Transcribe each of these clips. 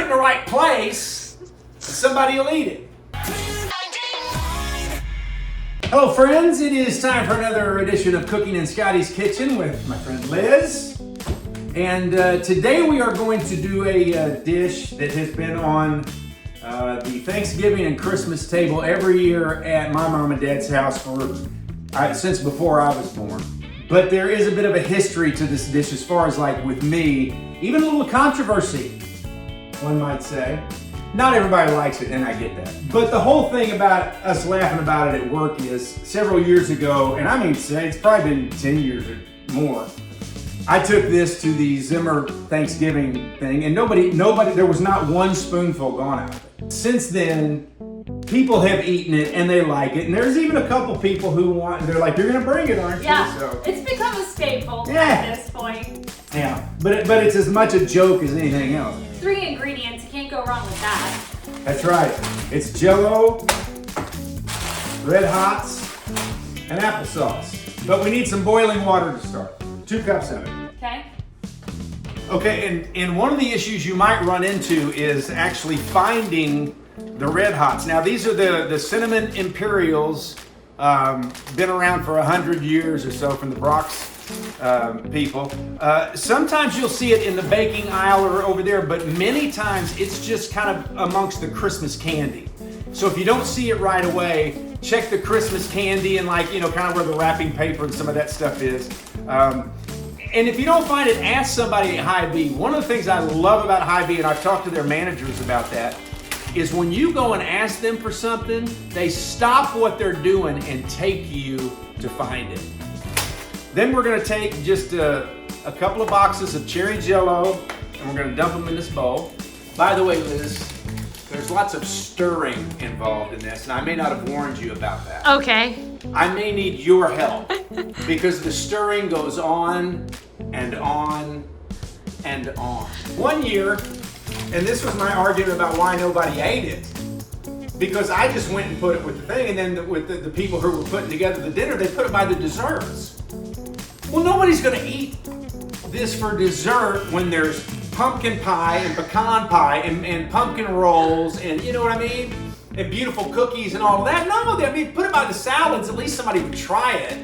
in the right place, somebody will eat it. Hello friends, it is time for another edition of Cooking in Scotty's Kitchen with my friend Liz. And today we are going to do a dish that has been on the Thanksgiving and Christmas table every year at my mom and dad's house since before I was born. But there is a bit of a history to this dish as far as like with me, even a little controversy, one might say. Not everybody likes it, and I get that. But the whole thing about us laughing about it at work is several years ago, and I mean say it's probably been 10 years or more, I took this to the Zimmer Thanksgiving thing, and nobody, there was not one spoonful gone out of it. Since then, people have eaten it and they like it, and there's even a couple people who they're like, you're gonna bring it, aren't you? Yeah, so, it's become a staple at this point. Yeah, but it's as much a joke as anything else. 3 ingredients, you can't go wrong with that. That's right. It's Jello, Red Hots, and applesauce. But we need some boiling water to start. 2 cups of it. Okay. Okay, and one of the issues you might run into is actually finding the Red Hots. Now these are the Cinnamon Imperials, been around for 100 years or so from the Bronx people. Sometimes you'll see it in the baking aisle or over there, but many times it's just kind of amongst the Christmas candy. So if you don't see it right away, check the Christmas candy and like, you know, kind of where the wrapping paper and some of that stuff is. And if you don't find it, ask somebody at Hy-Vee. One of the things I love about Hy-Vee, and I've talked to their managers about that, is when you go and ask them for something, they stop what they're doing and take you to find it. Then we're gonna take just a couple of boxes of cherry Jello, and we're gonna dump them in this bowl. By the way, Liz, there's lots of stirring involved in this, and I may not have warned you about that. Okay. I may need your help because the stirring goes on and on and on. One year, and this was my argument about why nobody ate it, because I just went and put it with the thing, and then with the people who were putting together the dinner, they put it by the desserts. Well, nobody's gonna eat this for dessert when there's pumpkin pie and pecan pie and pumpkin rolls and you know what I mean? And beautiful cookies and all of that. No, I mean, put it by the salads, at least somebody would try it.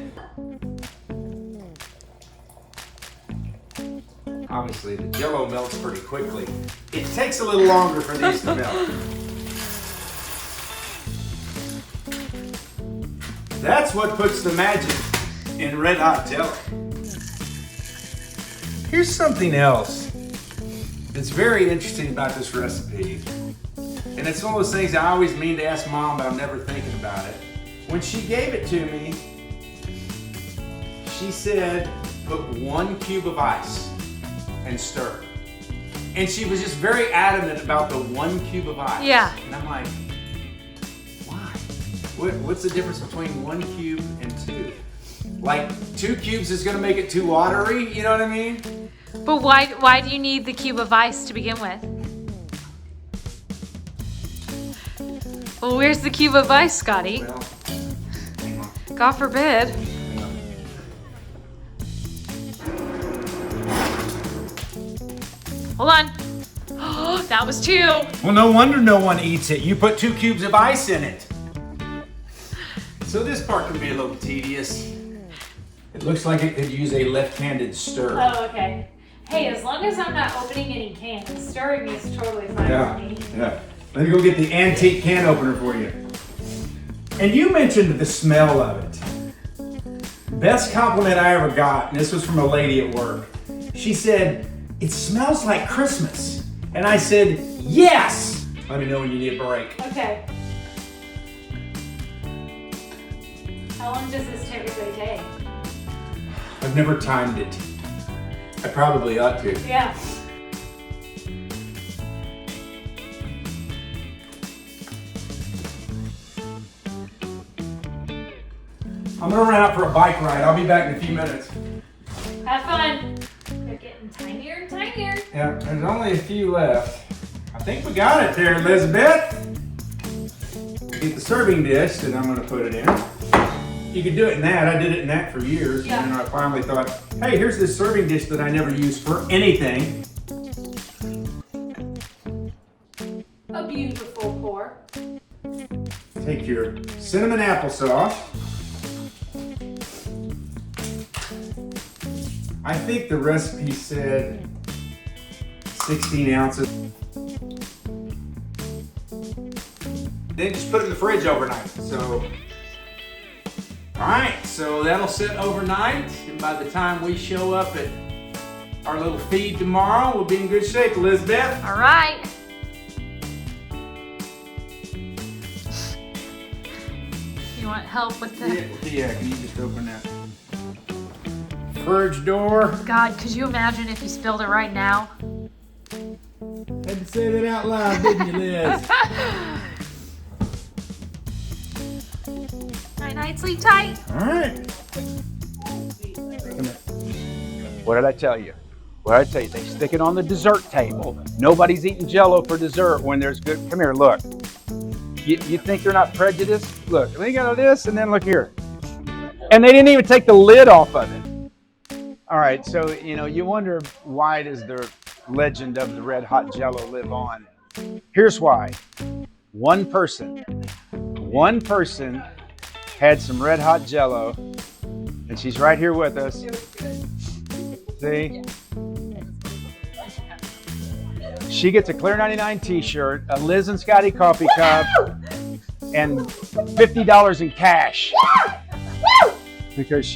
Obviously, the Jello melts pretty quickly. It takes a little longer for these to melt. That's what puts the magic in Red Hot Jello. Here's something else that's very interesting about this recipe. And it's one of those things I always mean to ask Mom, but I'm never thinking about it. When she gave it to me, she said, put 1 cube of ice and stir. And she was just very adamant about the 1 cube of ice. Yeah. And I'm like, why? What's the difference between 1 cube and 2? Like 2 cubes is gonna make it too watery, you know what I mean? But why do you need the cube of ice to begin with? Well, where's the cube of ice, Scotty? Well, hang on. God forbid. Hold on. Oh, that was 2. Well, no wonder no one eats it. You put 2 cubes of ice in it. So this part can be a little tedious. It looks like it could use a left-handed stir. Oh, okay. Hey, as long as I'm not opening any cans, stirring is totally fine for me. Yeah. Let me go get the antique can opener for you. And you mentioned the smell of it. Best compliment I ever got, and this was from a lady at work. She said, it smells like Christmas. And I said, yes! Let me know when you need a break. Okay. How long does this typically take? I've never timed it. I probably ought to. Yeah. I'm gonna run out for a bike ride. I'll be back in a few minutes. Have fun. They're getting tinier and tinier. Yeah, there's only a few left. I think we got it there, Elizabeth. Get the serving dish that I'm gonna put it in. You could do it in that. I did it in that for years. Yeah. And then I finally thought, hey, here's this serving dish that I never use for anything. A beautiful pour. Take your cinnamon applesauce. I think the recipe said 16 ounces. Then just put it in the fridge overnight. So, all right, so that'll sit overnight, and by the time we show up at our little feed tomorrow, we'll be in good shape, Elizabeth. All right. You want help with that? Yeah, can you just open that fridge door? God, could you imagine if you spilled it right now? Had to say that out loud, didn't you, Liz? Night, sleep tight. All right. What did I tell you? What did I tell you? They stick it on the dessert table. Nobody's eating Jello for dessert when there's good. Come here, look. You think they're not prejudiced? Look, they got all this, and then look here. And they didn't even take the lid off of it. All right, so, you wonder why does the legend of the red hot Jello live on? Here's why. One person had some red hot Jello, and she's right here with us. See? She gets a Clear 99 t-shirt, a Liz and Scotty coffee cup, and $50 in cash. Because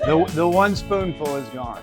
the one spoonful is gone.